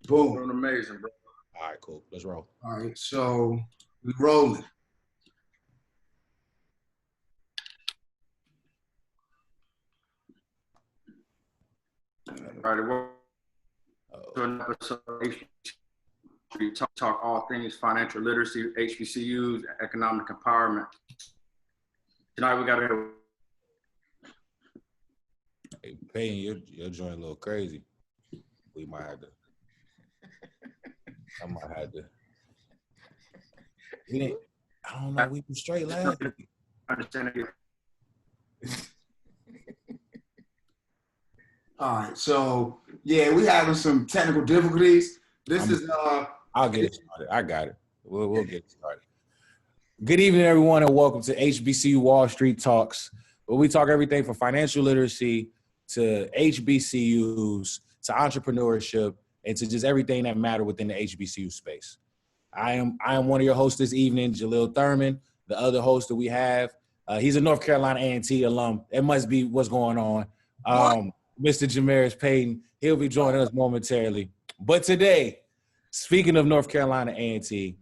Boom. Doing amazing, bro. All right, cool. Let's roll. All right, so we rolling. All right, welcome to an episode of HBCU. We talk all things financial literacy, HBCUs, economic empowerment. Tonight we got a Hey, Payton, you're joint a little crazy. We might have to. I might have to. I don't know. We were straight last week. understanding. All right, so yeah, we having some technical difficulties. I'll get it started. I got it. We'll get it started. Good evening, everyone, and welcome to HBCU Wall Street Talks, where we talk everything from financial literacy to HBCUs to entrepreneurship and to just everything that matter within the HBCU space. I am one of your hosts this evening, Jahleil Thurman. The other host that we have, he's a North Carolina A&T alum. It must be what's going on. Mr. Jamerus Payton, he'll be joining us momentarily. But today, speaking of North Carolina A&T,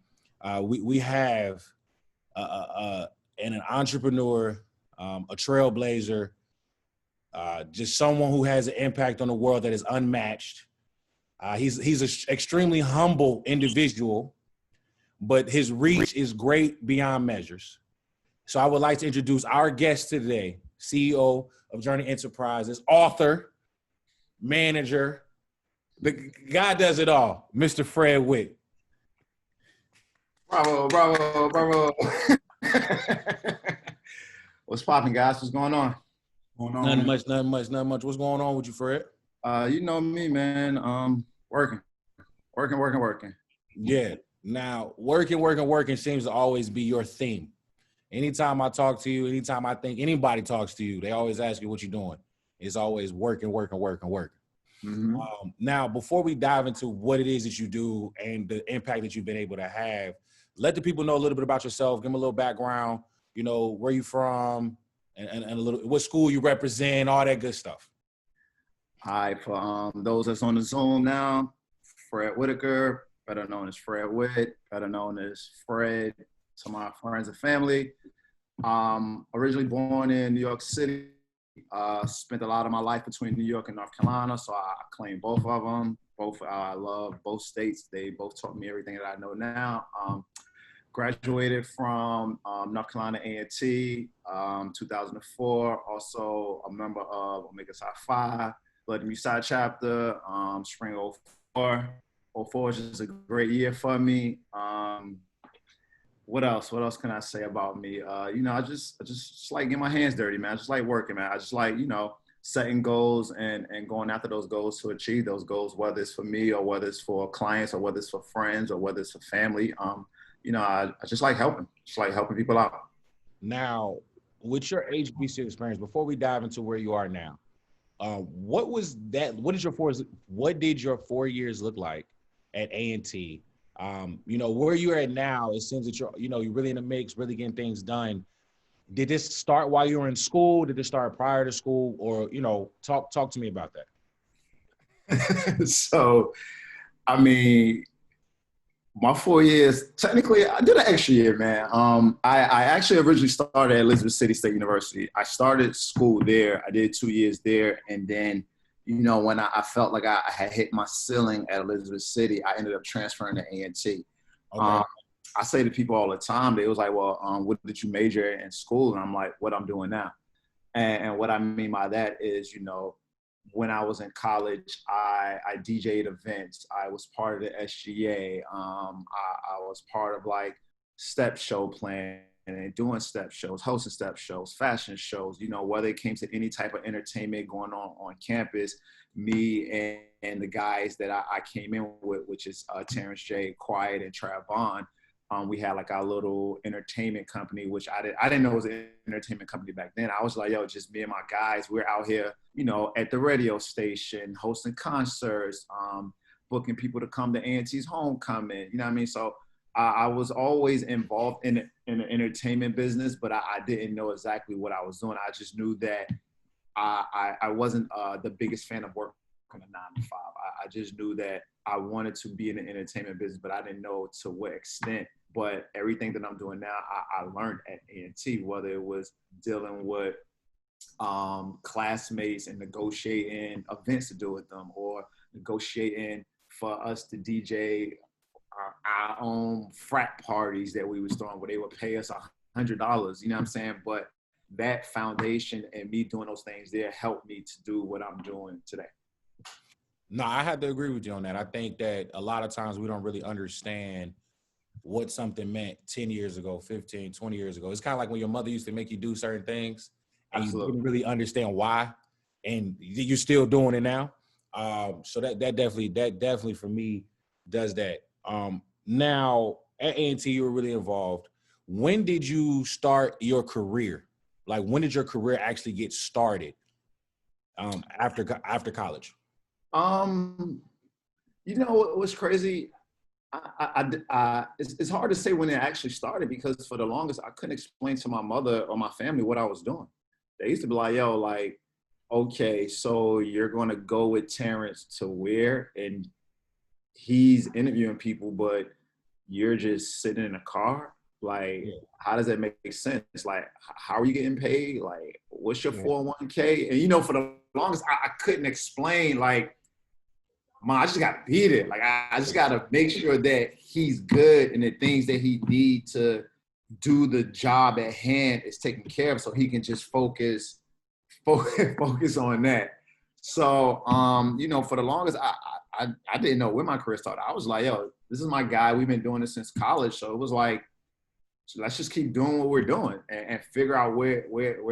we have an entrepreneur, a trailblazer, just someone who has an impact on the world that is unmatched. He's an extremely humble individual, but his reach is great beyond measures. So I would like to introduce our guest today, CEO of Journee Enterprises, author, manager, the guy does it all, Mr. Fred Whit. Bravo. What's popping, guys? What's going on? Nothing much. What's going on with you, Fred? You know me, man. Working. Yeah. Now, working seems to always be your theme. Anytime I talk to you, anytime I think anybody talks to you, they always ask you what you're doing. It's always working. Mm-hmm. Now, before we dive into what it is that you do and the impact that you've been able to have, let the people know a little bit about yourself. Give them a little background, where you from and a little, what school you represent, all that good stuff. Hi, for those that's on the Zoom now, Fred Whitaker, better known as Fred Whit, better known as Fred to my friends and family. Originally born in New York City. Spent a lot of my life between New York and North Carolina, so I claim both of them. I love both states. They both taught me everything that I know now. Graduated from North Carolina A&T 2004. Also a member of Omega Psi Phi, Blood and Mu Psi chapter, spring 04. 04 is just a great year for me. What else can I say about me? I just like getting my hands dirty, man. I just like working, man. I just like, setting goals and going after those goals to achieve those goals, whether it's for me or whether it's for clients or whether it's for friends or whether it's for family. I just like helping people out. Now, with your HBCU experience, before we dive into where you are now, what was that? What did your 4 years look like at A&T? Where you're at now, it seems that you're really in the mix, really getting things done. Did this start while you were in school? Did it start prior to school? Or, talk to me about that. So, I mean, my 4 years, technically, I did an extra year, man. I actually originally started at Elizabeth City State University. I started school there. I did 2 years there. And then, when I felt like I had hit my ceiling at Elizabeth City, I ended up transferring to A&T. Okay. I say to people all the time, they was like, well, what did you major in school? And I'm like, what I'm doing now. And what I mean by that is, when I was in college, I DJ'd events. I was part of the SGA. I was part of like step show planning and doing step shows, hosting step shows, fashion shows, whether it came to any type of entertainment going on campus, me and the guys that I came in with, which is Terrance J, Quiet, and Trav Bond. We had like our little entertainment company, which I didn't know it was an entertainment company back then. I was like, yo, just me and my guys, we're out here, at the radio station, hosting concerts, booking people to come to A&T's homecoming, you know what I mean? So I was always involved in the entertainment business, but I didn't know exactly what I was doing. I just knew that I wasn't the biggest fan of working working a 9 to 5. I just knew that I wanted to be in the entertainment business, but I didn't know to what extent. But everything that I'm doing now, I learned at A&T, whether it was dealing with classmates and negotiating events to do with them, or negotiating for us to DJ our own frat parties that we was throwing, where they would pay us $100. You know what I'm saying? But that foundation and me doing those things there helped me to do what I'm doing today. No, I have to agree with you on that. I think that a lot of times we don't really understand what something meant 10 years ago, 15, 20 years ago. It's kind of like when your mother used to make you do certain things and Absolutely. you didn't really understand why, and you're still doing it now. So that definitely for me does that. Now at A&T, you were really involved. When did you start your career? Like, when did your career actually get started after college? You know what's crazy? It's hard to say when it actually started, because for the longest I couldn't explain to my mother or my family what I was doing. They used to be like, yo, like, okay, so you're going to go with Terrance to where? And he's interviewing people, but you're just sitting in a car? Like, how does that make sense? Like, how are you getting paid? Like, what's your 401k? And, you know, for the longest, I couldn't explain, like, man, I just got to beat it. Like, I just got to make sure that he's good and the things that he need to do the job at hand is taken care of, so he can just focus on that. So, you know, for the longest, I didn't know where my career started. I was like, yo, this is my guy. We've been doing this since college. So it was like, let's just keep doing what we're doing and figure out where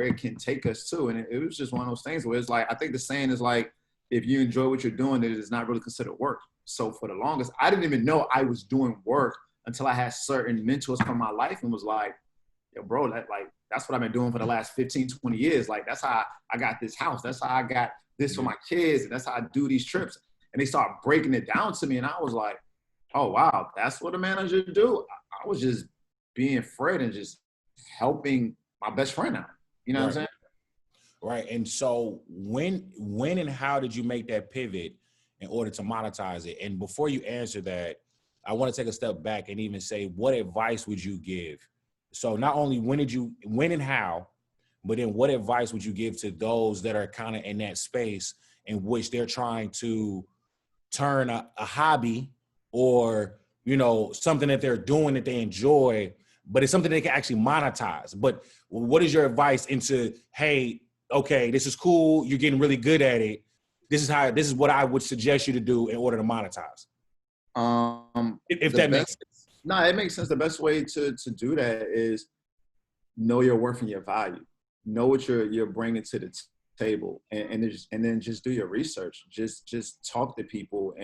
it can take us to. And it was just one of those things where it's like, I think the saying is like, if you enjoy what you're doing, it is not really considered work. So for the longest, I didn't even know I was doing work until I had certain mentors come in my life and was like, yo, bro, that's what I've been doing for the last 15, 20 years. Like, that's how I got this house. That's how I got this for my kids. And that's how I do these trips. And they start breaking it down to me. And I was like, oh, wow, that's what a manager do. I was just being Fred and just helping my best friend out. You know what I'm saying? Right. And so when and how did you make that pivot in order to monetize it? And before you answer that, I want to take a step back and even say, what advice would you give? So not only when and how, but then what advice would you give to those that are kind of in that space in which they're trying to turn a hobby or, you know, something that they're doing that they enjoy, but it's something they can actually monetize. But what is your advice into, hey, okay, this is cool, you're getting really good at it, this is what I would suggest you to do in order to monetize? If that makes sense. No, it makes sense. The best way to do that is know your worth and your value. Know what you're bringing to the table, and then just do your research. Just talk to people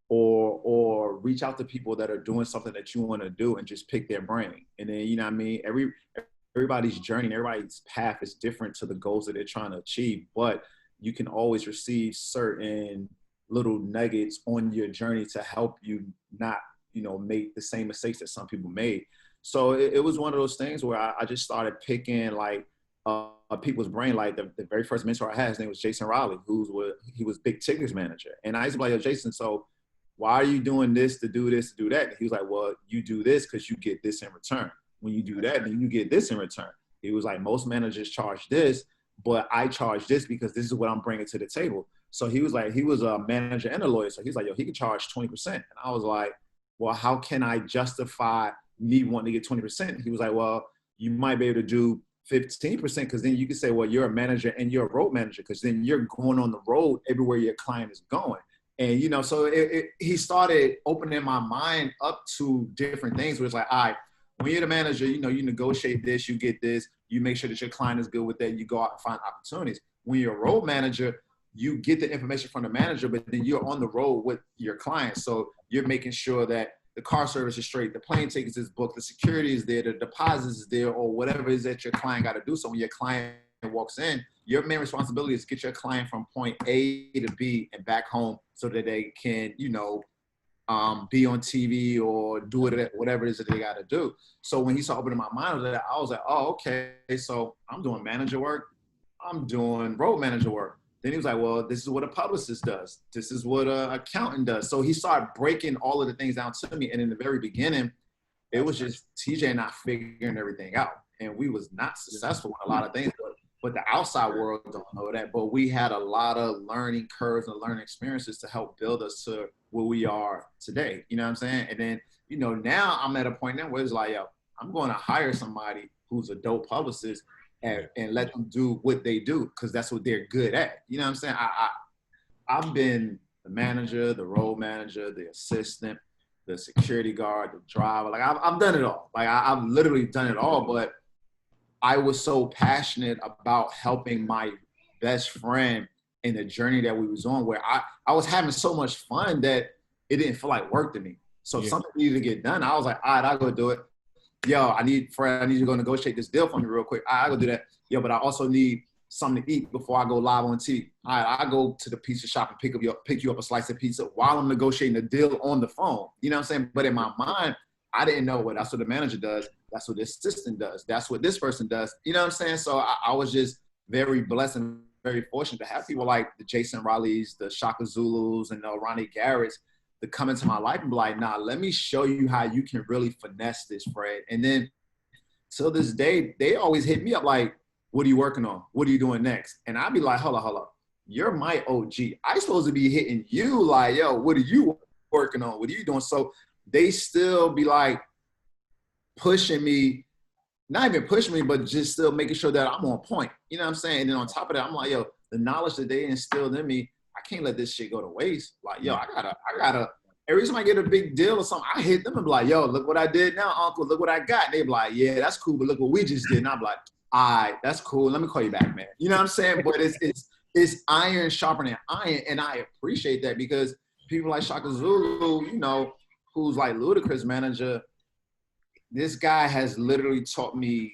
or reach out to people that are doing something that you want to do and just pick their brain. And then, you know what I mean? Everybody's journey and everybody's path is different to the goals that they're trying to achieve, but you can always receive certain little nuggets on your journey to help you not, you know, make the same mistakes that some people made. So it was one of those things where I just started picking like people's brain. Like the very first mentor I had, his name was Jason Riley, he was Big Tigger's manager. And I used to be like, yo, Jason, so why are you doing this to do this, to do that? And he was like, well, you do this because you get this in return. When you do that, then you get this in return. He was like, most managers charge this, but I charge this because this is what I'm bringing to the table. So he was like, he was a manager and a lawyer. So he's like, yo, he could charge 20%. And I was like, well, how can I justify me wanting to get 20%? He was like, well, you might be able to do 15% because then you can say, well, you're a manager and you're a road manager because then you're going on the road everywhere your client is going. And, you know, so he started opening my mind up to different things where it's like, all right, when you're the manager, you know, you negotiate this, you get this, you make sure that your client is good with that, you go out and find opportunities. When you're a road manager, you get the information from the manager, but then you're on the road with your clients. So you're making sure that the car service is straight, the plane tickets is booked, the security is there, the deposits is there, or whatever it is that your client got to do. So when your client walks in, your main responsibility is to get your client from point A to B and back home so that they can, you know, be on TV or do it, whatever it is that they got to do. So when he started opening my mind to that, I was like, oh, okay. So I'm doing manager work. I'm doing road manager work. Then he was like, well, this is what a publicist does. This is what an accountant does. So he started breaking all of the things down to me. And in the very beginning, it was just TJ and I figuring everything out. And we was not successful with a lot of things, but the outside world don't know that. But we had a lot of learning curves and learning experiences to help build us to where we are today. You know what I'm saying? And then, you know, now I'm at a point now where it's like, yo, I'm going to hire somebody who's a dope publicist and let them do what they do, because that's what they're good at. You know what I'm saying? I've been the manager, the road manager, the assistant, the security guard, the driver. Like I've done it all. Like I've literally done it all. But I was so passionate about helping my best friend in the journey that we was on, where I was having so much fun that it didn't feel like work to me. So if something needed to get done, I was like, all right, I'll go do it. Yo, Fred, I need you to go negotiate this deal for me real quick. I'll go do that. Yo, but I also need something to eat before I go live on TV. All right, I'll go to the pizza shop and pick you up a slice of pizza while I'm negotiating the deal on the phone. You know what I'm saying? But in my mind, I didn't know that's what the manager does. That's what the assistant does. That's what this person does. You know what I'm saying? So I was just very blessed and very fortunate to have people like the Jason Rileys, the Shaka Zulus, and the Ronnie Garrett's to come into my life and be like, nah, let me show you how you can really finesse this, Fred. And then till this day, they always hit me up like, what are you working on? What are you doing next? And I'd be like, hold on. You're my OG. I supposed to be hitting you like, yo, what are you working on? What are you doing? So they still be like pushing me, not even pushing me, but just still making sure that I'm on point. You know what I'm saying? And then on top of that, I'm like, yo, the knowledge that they instilled in me, I can't let this shit go to waste. Like, yo, I gotta, every time I get a big deal or something, I hit them and be like, yo, look what I did now, uncle, look what I got. And they be like, yeah, that's cool, but look what we just did. And I'm like, all right, that's cool. Let me call you back, man. You know what I'm saying? But it's iron sharpening iron. And I appreciate that, because people like Shaka Zulu, you know, who's like Ludacris manager, this guy has literally taught me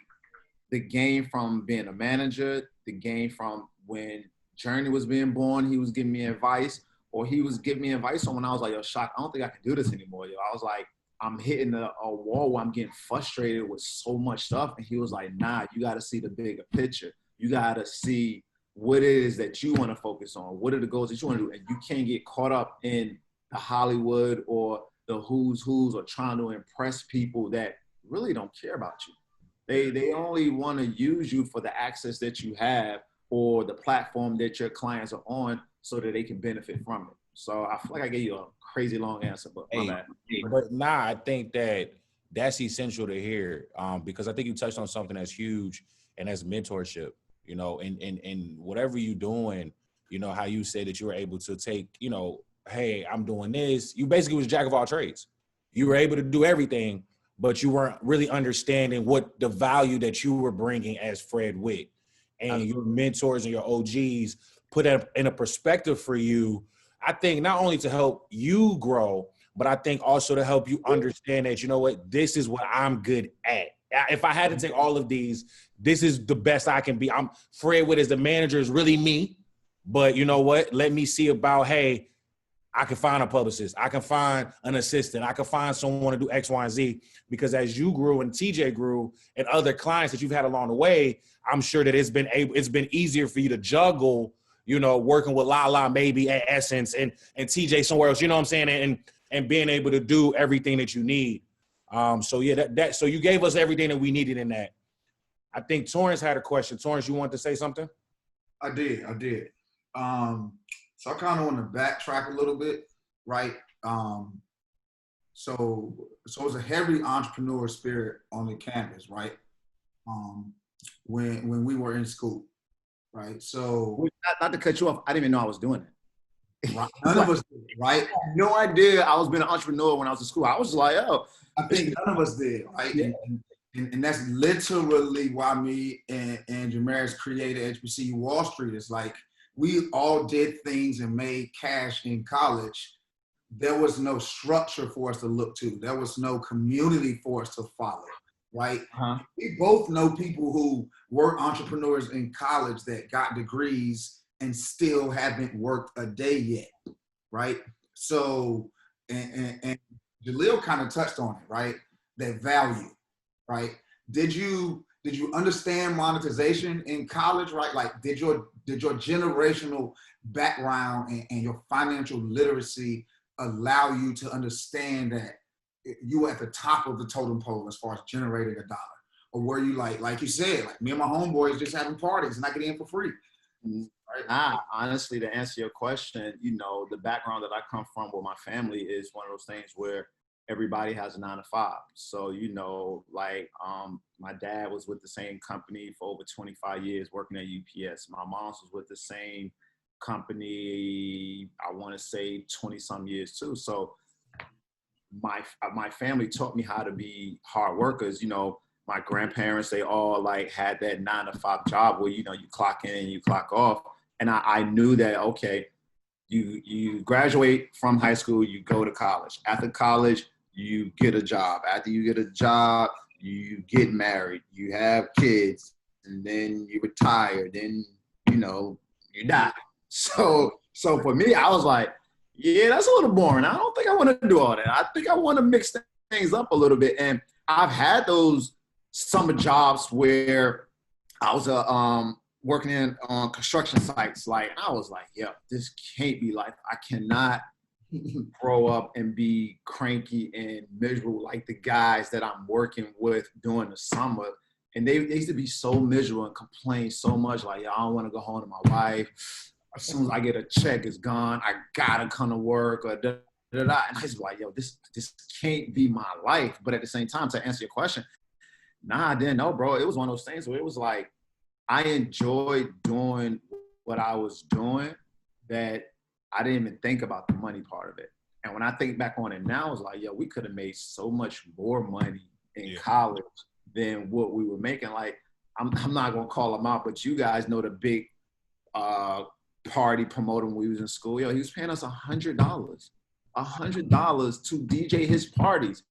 the game from being a manager, the game from when Journee was being born, he was giving me advice, or he was giving me advice on when I was like, yo, Shock, I don't think I can do this anymore, yo. I was like, I'm hitting a wall where I'm getting frustrated with so much stuff. And he was like, nah, you got to see the bigger picture. You got to see what it is that you want to focus on. What are the goals that you want to do? And you can't get caught up in the Hollywood or the who's or trying to impress people that really don't care about you. They only want to use you for the access that you have or the platform that your clients are on so that they can benefit from it. So I feel like I gave you a crazy long answer, but my bad. But I think that's essential to hear, because I think you touched on something that's huge, and that's mentorship, you know, and whatever you're doing, you know, how you said that you were able to take, you know, hey, I'm doing this. You basically was jack of all trades. You were able to do everything, but you weren't really understanding what the value that you were bringing as Fred Whit. And your mentors and your OGs put that in a perspective for you, I think not only to help you grow, but I think also to help you understand that, you know what, this is what I'm good at. If I had to take all of these, this is the best I can be. I'm Fred Whit as the manager is really me, but you know what? Let me see about, hey, I can find a publicist. I can find an assistant. I can find someone to do X, Y, and Z. Because as you grew and TJ grew and other clients that you've had along the way, I'm sure that it's been easier for you to juggle, you know, working with Lala maybe at Essence and TJ somewhere else, you know what I'm saying? And being able to do everything that you need. So yeah, so you gave us everything that we needed in that. I think Torrence had a question. Torrence, you want to say something? I did. So I kind of want to backtrack a little bit, right? So it's a heavy entrepreneur spirit on the campus, right? When we were in school, right? So not to cut you off, I didn't even know I was doing it. Right. None of us did, right? I had no idea I was being an entrepreneur when I was in school. I was just like, oh. I think none of us did, right? Yeah. And that's literally why me and Jamerus created HBCU Wall Street. It's like we all did things and made cash in college. There was no structure for us to look to. There was no community for us to follow, right? Uh-huh. We both know people who were entrepreneurs in college that got degrees and still haven't worked a day yet, right? So, and Jahleil kind of touched on it, right? That value, right? Did you understand monetization in college, right? Like, did did your generational background and your financial literacy allow you to understand that you were at the top of the totem pole as far as generating a dollar? Or were you like you said, like me and my homeboys just having parties and I get in for free? Right? Honestly, to answer your question, you know, the background that I come from with my family is one of those things where everybody has a 9 to 5. So, you know, like my dad was with the same company for over 25 years working at UPS. My mom was with the same company, I want to say 20 some years too. So my family taught me how to be hard workers. You know, my grandparents, they all like had that 9 to 5 job where, you know, you clock in and you clock off. And I knew that, okay, you graduate from high school, you go to college. After college, you get a job. After you get a job, you get married, you have kids, and then you retire, then, you know, you die. So for me, I was like, yeah, that's a little boring. I don't think I want to do all that. I think I want to mix things up a little bit. And I've had those summer jobs where I was working on construction sites. Like, I was like, yeah, this can't be life. I cannot grow up and be cranky and miserable like the guys that I'm working with during the summer. And they used to be so miserable and complain so much, like, I don't want to go home to my wife. As soon as I get a check, it's gone. I gotta come to work, or da, da, da. And I was like, yo, this can't be my life. But at the same time, to answer your question, nah, I didn't know, bro. It was one of those things where it was like, I enjoyed doing what I was doing, that I didn't even think about the money part of it. And when I think back on it now, it's like, yo, we could have made so much more money in college than what we were making. Like, I'm not gonna call them out, but you guys know the big party promoter when we was in school. Yo, he was paying us $100 to DJ his parties.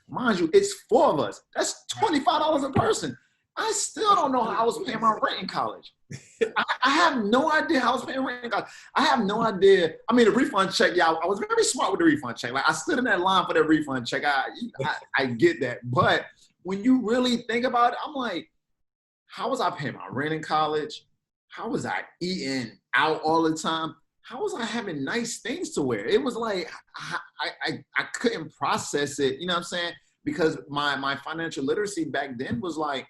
Mind you, it's 4 of us. That's $25 a person. I still don't know how I was paying my rent in college. I have no idea how I was paying rent in college. I have no idea. I mean, the refund check, yeah, I was very smart with the refund check. Like, I stood in that line for that refund check. I get that. But when you really think about it, I'm like, how was I paying my rent in college? How was I eating out all the time? How was I having nice things to wear? It was like, I couldn't process it, you know what I'm saying? Because my financial literacy back then was like,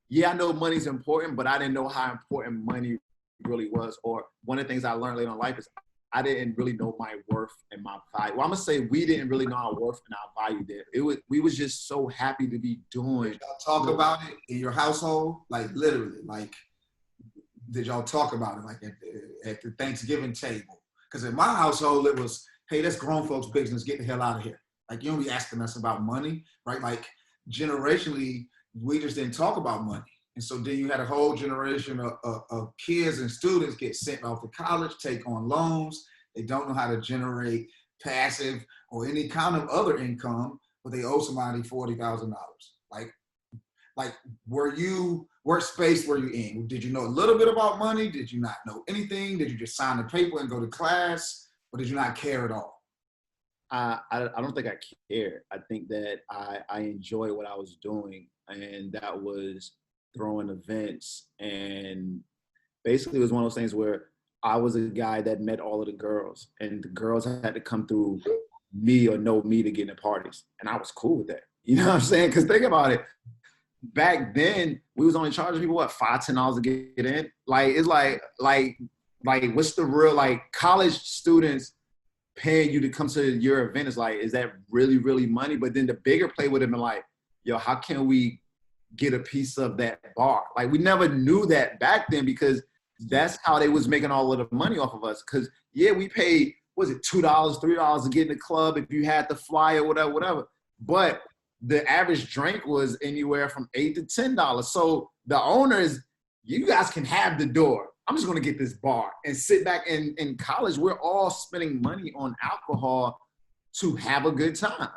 yeah, I know money's important, but I didn't know how important money really was. Or one of the things I learned later in life is I didn't really know my worth and my value. Well, I'm gonna say we didn't really know our worth and our value there. We was just so happy to be doing. Did y'all talk about it in your household? Like, literally, like, did y'all talk about it like at the Thanksgiving table? Because in my household, it was, hey, that's grown folks' business. Get the hell out of here. Like, you don't be asking us about money, right? Like, generationally, we just didn't talk about money. And so then you had a whole generation of kids and students get sent off to college, take on loans. They don't know how to generate passive or any kind of other income, but they owe somebody $40,000. Like, what space were you in? Did you know a little bit about money? Did you not know anything? Did you just sign the paper and go to class? Or did you not care at all? I don't think I cared. I think that I enjoyed what I was doing, and that was throwing events. And basically it was one of those things where I was a guy that met all of the girls, and the girls had to come through me or know me to get in parties. And I was cool with that. You know what I'm saying? Because think about it. Back then, we was only charging people, what, $5, $10 to get in? Like, it's like what's the real, like, college students paying you to come to your event is like, is that really, really money? But then the bigger play would have been like, yo, how can we get a piece of that bar? Like, we never knew that back then, because that's how they was making all of the money off of us. Because, yeah, we paid, was it $2, $3 to get in the club if you had the flyer, whatever. But the average drink was anywhere from $8 to $10. So the owners, you guys can have the door. I'm just going to get this bar and sit back. In college, we're all spending money on alcohol to have a good time.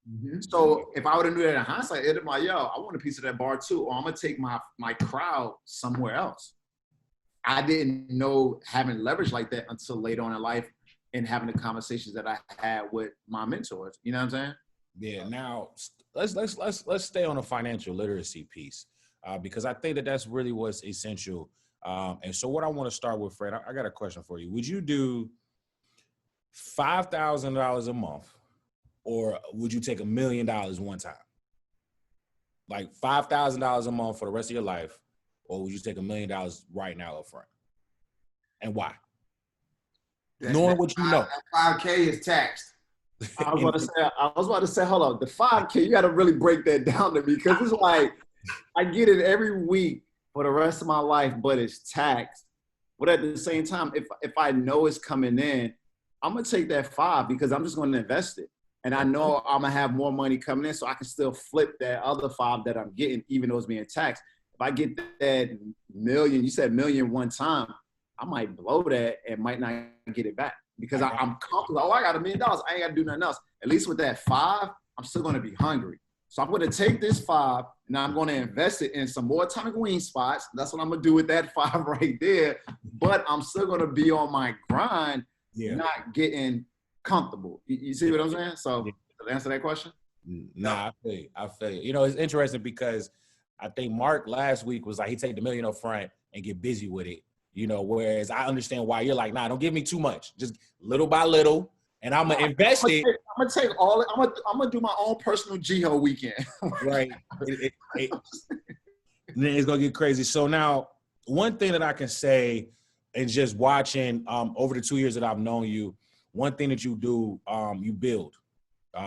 Mm-hmm. So if I would have knew that in hindsight, it'd be like, yo, I want a piece of that bar too, or I'm going to take my crowd somewhere else. I didn't know having leverage like that until later on in life and having the conversations that I had with my mentors. You know what I'm saying? Yeah. Now let's stay on the financial literacy piece, because I think that's really what's essential And so what I want to start with, Fred, I got a question for you. Would you do $5,000 a month, or would you take $1 million one time? Like $5,000 a month for the rest of your life, or would you take $1 million right now up front? And why? Knowing what you know. 5K is taxed. I was about to say, hold on, the 5K, you got to really break that down to me, because it's like, I get it every week for the rest of my life, but it's taxed. But at the same time, if I know it's coming in, I'm going to take that 5 because I'm just going to invest it. And I know I'm going to have more money coming in, so I can still flip that other 5 that I'm getting, even though it's being taxed. If I get that million, you said million one time, I might blow that and might not get it back because I'm comfortable. Oh, I got $1 million. I ain't got to do nothing else. At least with that 5, I'm still going to be hungry. So I'm going to take this 5 and I'm going to invest it in some more atomic wing spots. That's what I'm going to do with that 5 right there. But I'm still going to be on my grind, not getting comfortable. You see what I'm saying? So to answer that question? Nah, I feel you. You know, it's interesting because I think Mark last week was like, he take the $1 million up front and get busy with it. You know, whereas I understand why you're like, nah, don't give me too much. Just little by little. And I'm going to invest it. I'm going to take all – I'm going to do my own personal G-Ho weekend. Right. And then it's going to get crazy. So now, one thing that I can say, and just watching over the 2 years that I've known you, one thing that you do, you build.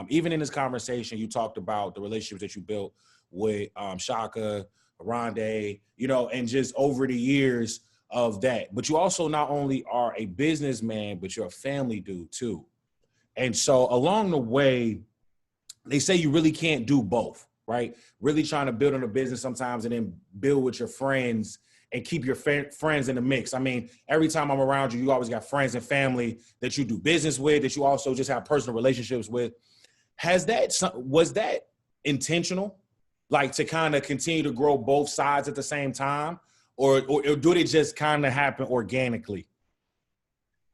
Even in this conversation, you talked about the relationships that you built with Shaka, Rondé, you know, and just over the years of that. But you also not only are a businessman, but you're a family dude too. And so along the way, they say you really can't do both, right? Really trying to build on a business sometimes and then build with your friends and keep your friends in the mix. I mean, every time I'm around you, you always got friends and family that you do business with, that you also just have personal relationships with. Was that intentional? Like to kind of continue to grow both sides at the same time? Or do they just kind of happen organically?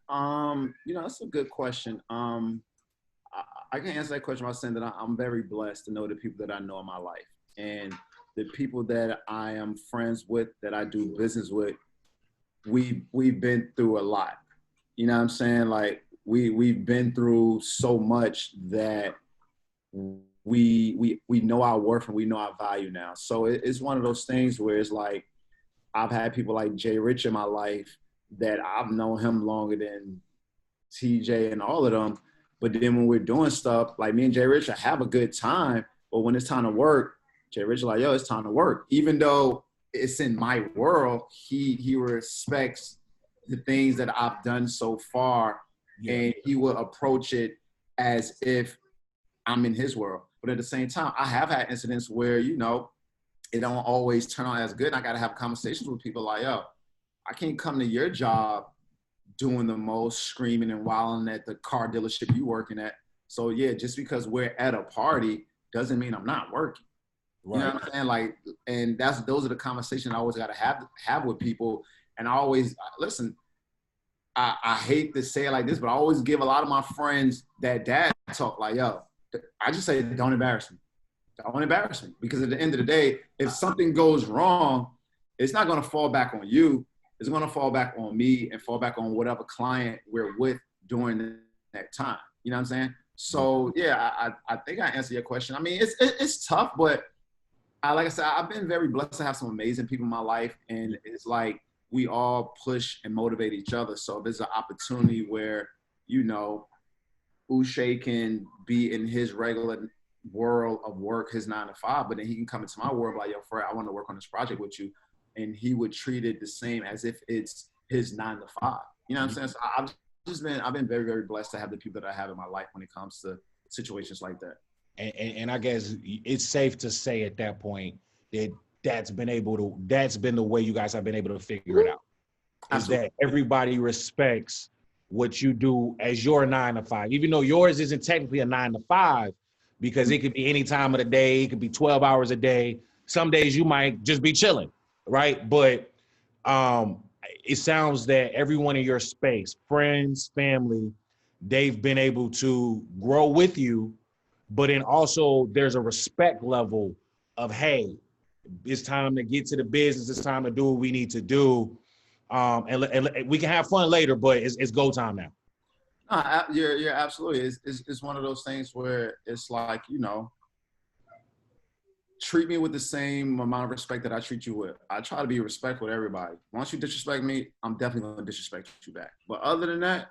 You know, that's a good question. I can answer that question by saying that I'm very blessed to know the people that I know in my life. And the people that I am friends with, that I do business with, we've been through a lot. You know what I'm saying? Like we've been through so much that we know our worth and we know our value now. So it's one of those things where it's like, I've had people like Jay Rich in my life that I've known him longer than TJ and all of them. But then when we're doing stuff, like me and Jay Rich, I have a good time. But when it's time to work, Jay Rich is like, yo, it's time to work. Even though it's in my world, he respects the things that I've done so far. Yeah. And he will approach it as if I'm in his world. But at the same time, I have had incidents where, you know, it don't always turn out as good. And I got to have conversations with people like, yo, I can't come to your job doing the most, screaming and wilding at the car dealership you working at. So yeah, just because we're at a party doesn't mean I'm not working. Right. You know what I'm saying? Like, and those are the conversations I always got to have with people. And I always listen. I hate to say it like this, but I always give a lot of my friends that dad talk. Like, yo, I just say, don't embarrass me. Don't embarrass me. Because at the end of the day, if something goes wrong, it's not going to fall back on you. It's going to fall back on me and fall back on whatever client we're with during that time. You know what I'm saying? So yeah, I think I answered your question. I mean, it's tough, but like I said, I've been very blessed to have some amazing people in my life, and it's like we all push and motivate each other. So there's an opportunity where, you know, Uche can be in his regular world of work, his 9 to 5, but then he can come into my world like, yo, Fred, I want to work on this project with you. And he would treat it the same as if it's his 9 to 5. You know what I'm saying? So I've been very, very blessed to have the people that I have in my life when it comes to situations like that. And I guess it's safe to say at that point that that's been the way you guys have been able to figure it out. Absolutely. Is that everybody respects what you do as your 9 to 5, even though yours isn't technically a 9 to 5, because it could be any time of the day, it could be 12 hours a day. Some days you might just be chilling, right? But it sounds that everyone in your space, friends, family, they've been able to grow with you, but then also there's a respect level of, hey, it's time to get to the business, it's time to do what we need to do. And we can have fun later, but it's go time now. You're absolutely. It's one of those things where it's like, you know, treat me with the same amount of respect that I treat you with. I try to be respectful to everybody. Once you disrespect me, I'm definitely gonna disrespect you back. But other than that,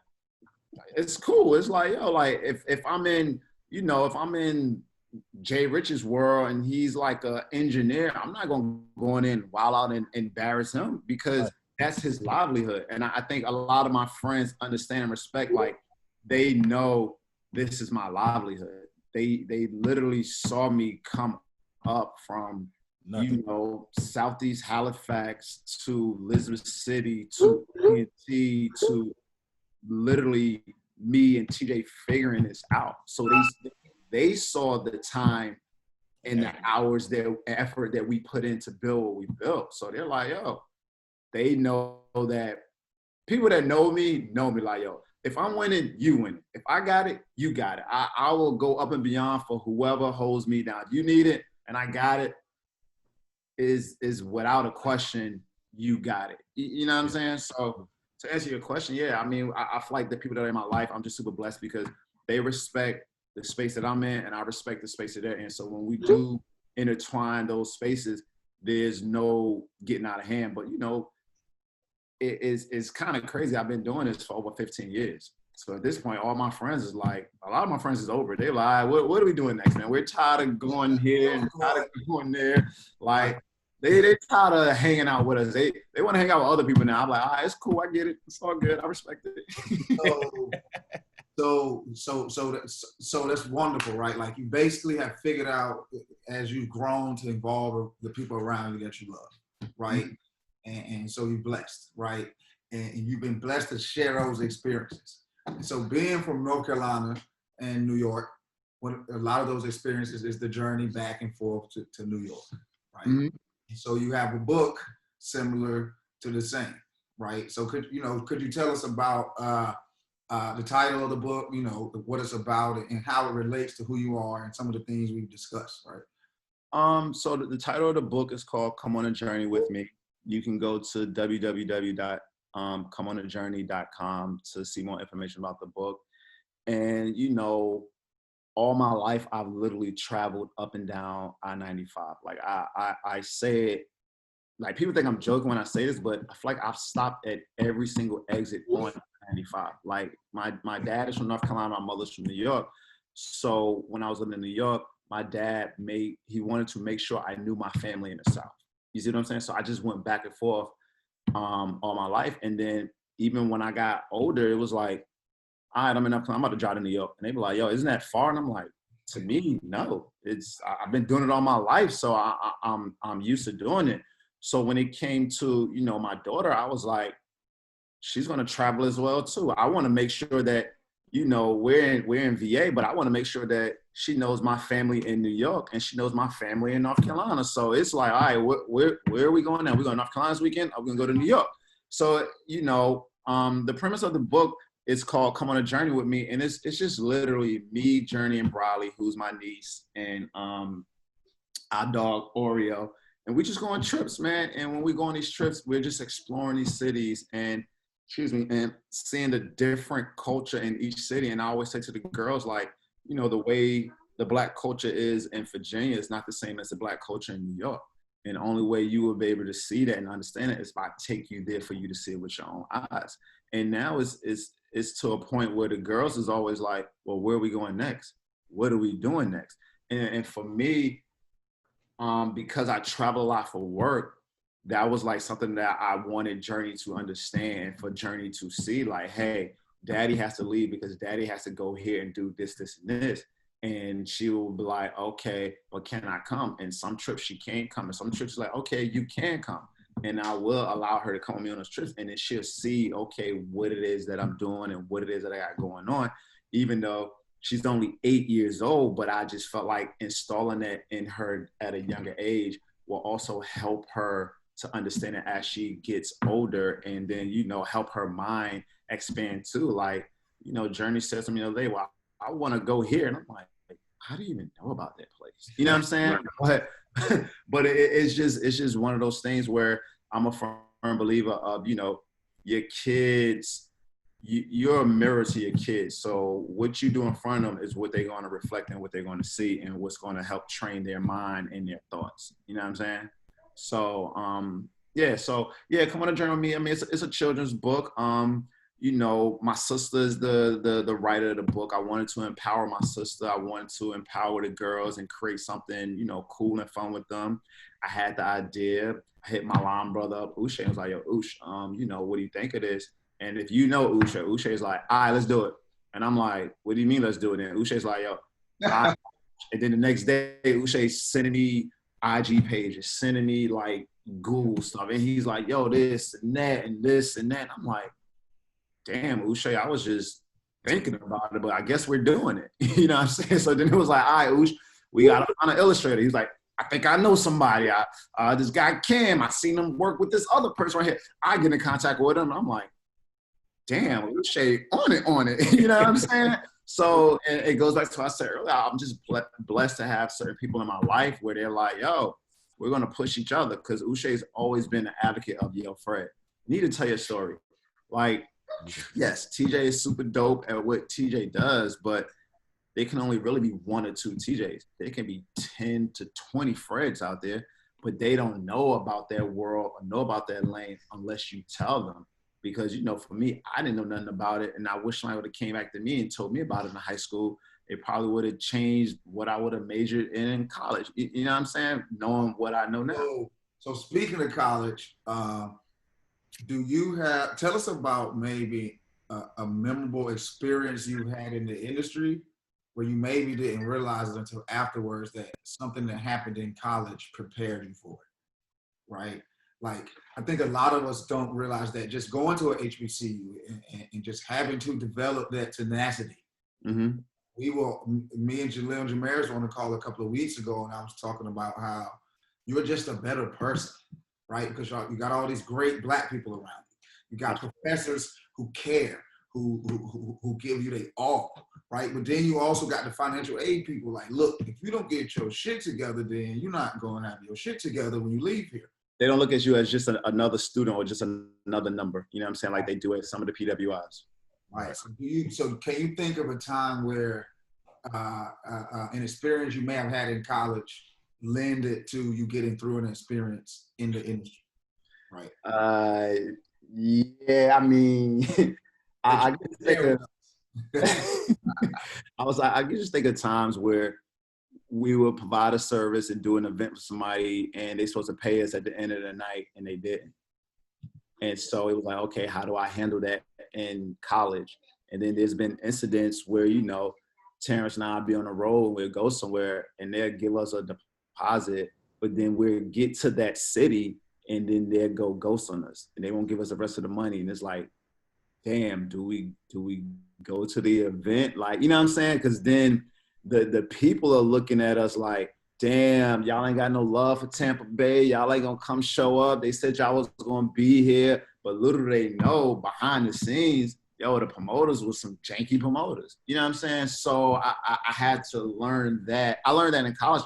it's cool. It's like, yo, like if I'm in, you know, if I'm in Jay Rich's world and he's like an engineer, I'm not gonna go in and wild out and embarrass him because that's his livelihood. And I think a lot of my friends understand and respect, like they know this is my livelihood. They literally saw me come up from you know, Southeast Halifax to Elizabeth City to T to literally me and TJ figuring this out. So they saw the time and the hours, the effort that we put in to build what we built. So they're like, yo, they know that people that know me like, yo, if I'm winning, you win. If I got it, you got it. I will go up and beyond for whoever holds me down. If you need it and I got it, is without a question, you got it. You know what I'm saying? So to answer your question, yeah, I mean, I feel like the people that are in my life, I'm just super blessed because they respect the space that I'm in and I respect the space that they're in. So when we do intertwine those spaces, there's no getting out of hand. But, you know, it's kind of crazy. I've been doing this for over 15 years. So at this point, all my friends is like, a lot of my friends is over. They're like, all right, what are we doing next, man? We're tired of going here and tired of going there. Like, they tired of hanging out with us. They want to hang out with other people now. I'm like, all right, it's cool. I get it. It's all good. I respect it. So that's wonderful, right? Like you basically have figured out as you've grown to involve the people around you that you love, right? Mm-hmm. And so you're blessed, right? And you've been blessed to share those experiences. And so being from North Carolina and New York, a lot of those experiences is the journey back and forth to New York, right? Mm-hmm. And so you have a book similar to the same, right? So could you tell us about the title of the book, you know, what it's about and how it relates to who you are and some of the things we've discussed, right? So the title of the book is called Come on a Journey with Me. You can go to www.comeonajourney.com to see more information about the book. And, you know, all my life, I've literally traveled up and down I-95. Like I say it, like people think I'm joking when I say this, but I feel like I've stopped at every single exit on 95. Like my dad is from North Carolina, my mother's from New York. So when I was living in New York, my dad he wanted to make sure I knew my family in the South. You see what I'm saying? So I just went back and forth all my life. And then even when I got older, it was like, all right, I'm about to drive to New York. And they be like, yo, isn't that far? And I'm like, to me, no. I've been doing it all my life. So I'm used to doing it. So when it came to, you know, my daughter, I was like, she's going to travel as well too. I want to make sure that, you know, we're in VA, but I want to make sure that she knows my family in New York and she knows my family in North Carolina. So it's like, all right, where are we going now? We're going to North Carolina this weekend? Are we going to go to New York? So, you know, the premise of the book is called Come on a Journey with Me. And it's just literally me, Journee, and Briley, who's my niece, and our dog, Oreo. And we just go on trips, man. And when we go on these trips, we're just exploring these cities and seeing the different culture in each city. And I always say to the girls, like, you know, the way the Black culture is in Virginia is not the same as the Black culture in New York. And the only way you will be able to see that and understand it is if I take you there for you to see it with your own eyes. And now it's to a point where the girls is always like, well, where are we going next? What are we doing next? And for me, because I travel a lot for work, that was like something that I wanted Journee to understand, for Journee to see, like, hey, daddy has to leave because daddy has to go here and do this, this, and this. And she will be like, okay, but can I come? And some trips she can't come. And some trips she's like, okay, you can come. And I will allow her to come with me on those trips. And then she'll see, okay, what it is that I'm doing and what it is that I got going on, even though she's only 8 years old. But I just felt like installing that in her at a younger age will also help her to understand it as she gets older, and then, you know, help her mind expand too. Like, you know, Journee says to me the other day, well, I want to go here. And I'm like, how do you even know about that place? You know what I'm saying? But it's just one of those things where I'm a firm believer of, you know, your kids, you're a mirror to your kids. So what you do in front of them is what they're going to reflect and what they're going to see and what's going to help train their mind and their thoughts. You know what I'm saying? So, come on a journey with me. I mean, it's a children's book. You know, my sister is the writer of the book. I wanted to empower my sister. I wanted to empower the girls and create something, you know, cool and fun with them. I had the idea. I hit my line brother up, Uche, and was like, yo, Uche, you know, what do you think of this? And if you know Uche is like, all right, let's do it. And I'm like, what do you mean let's do it? And Uche's like, yo, all right. And then the next day, Uche's sending me IG pages, sending me like Google stuff. And he's like, yo, this and that and this and that. I'm like, damn, Uche, I was just thinking about it, but I guess we're doing it. You know what I'm saying? So then it was like, all right, Uche, we got to find an illustrator. He's like, I think I know somebody. This guy Cam, I seen him work with this other person right here. I get in contact with him. I'm like, damn, Uche on it. You know what I'm saying? So and it goes back to what I said earlier. I'm just blessed to have certain people in my life where they're like, yo, we're going to push each other, because Uche's always been an advocate of, yo, Fred, you need to tell your story. Like, yes, TJ is super dope at what TJ does, but they can only really be 1 or 2 TJs. There can be 10 to 20 Freds out there, but they don't know about their world or know about their lane unless you tell them. Because, you know, for me, I didn't know nothing about it, and I wish somebody would have came back to me and told me about it in high school. It probably would have changed what I would have majored in college. You know what I'm saying? Knowing what I know now. So speaking of college, tell us about maybe a memorable experience you had in the industry where you maybe didn't realize it until afterwards that something that happened in college prepared you for it, right? Like, I think a lot of us don't realize that just going to a HBCU and just having to develop that tenacity. Mm-hmm. Me and Jahleil and Jamerus were on a call a couple of weeks ago, and I was talking about how you're just a better person, right? Because you got all these great Black people around you. You got professors who care, who give you their all, right? But then you also got the financial aid people like, look, if you don't get your shit together, then you're not going to have your shit together when you leave here. They don't look at you as just another student or just another number. You know what I'm saying? Like they do at some of the PWIs. Right. So can you think of a time where an experience you may have had in college lended to you getting through an experience in the industry? Right. Yeah, I mean, I just think I just think of times where we would provide a service and do an event for somebody, and they're supposed to pay us at the end of the night, and they didn't. And so it was like, okay, how do I handle that in college? And then there's been incidents where, you know, Terrance and I be on the road and we'll go somewhere and they'll give us a deposit, but then we'll get to that city and then they'll go ghost on us and they won't give us the rest of the money. And it's like, damn, do we go to the event? Like, you know what I'm saying? Because then the people are looking at us like, damn, y'all ain't got no love for Tampa Bay. Y'all ain't gonna come show up. They said y'all was gonna be here, but little do they know behind the scenes, yo, the promoters was some janky promoters. You know what I'm saying? So I had to learn that. I learned that in college,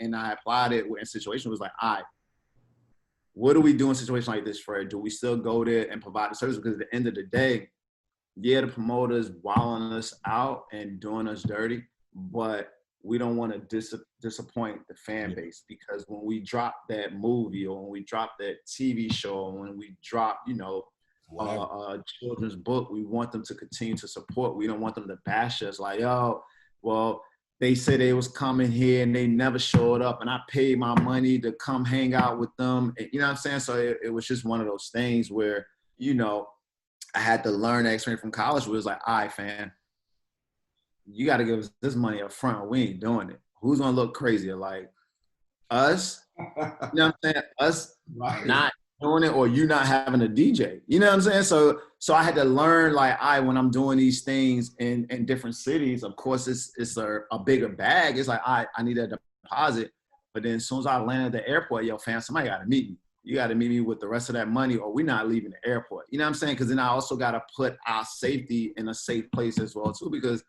and I applied it in situations. It was like, all right, what do we do in a situation like this, Fred? Do we still go there and provide the service? Because at the end of the day, yeah, the promoters wilding us out and doing us dirty, but we don't want to disappoint the fan base, because when we drop that movie or when we drop that TV show or when we drop, you know, a children's book, we want them to continue to support. We don't want them to bash us like, oh, well, they said they was coming here and they never showed up and I paid my money to come hang out with them. And, you know what I'm saying? So it was just one of those things where, you know, I had to learn that experience from college where it was like, all right, fam, you got to give us this money up front or we ain't doing it. Who's going to look crazier? Like us? You know what I'm saying? Us not doing it or you not having a DJ. You know what I'm saying? So I had to learn, like, when I'm doing these things in different cities, of course it's a bigger bag. It's like, I need a deposit. But then as soon as I land at the airport, yo, fam, somebody got to meet me. You got to meet me with the rest of that money or we're not leaving the airport. You know what I'm saying? Because then I also got to put our safety in a safe place as well, too, because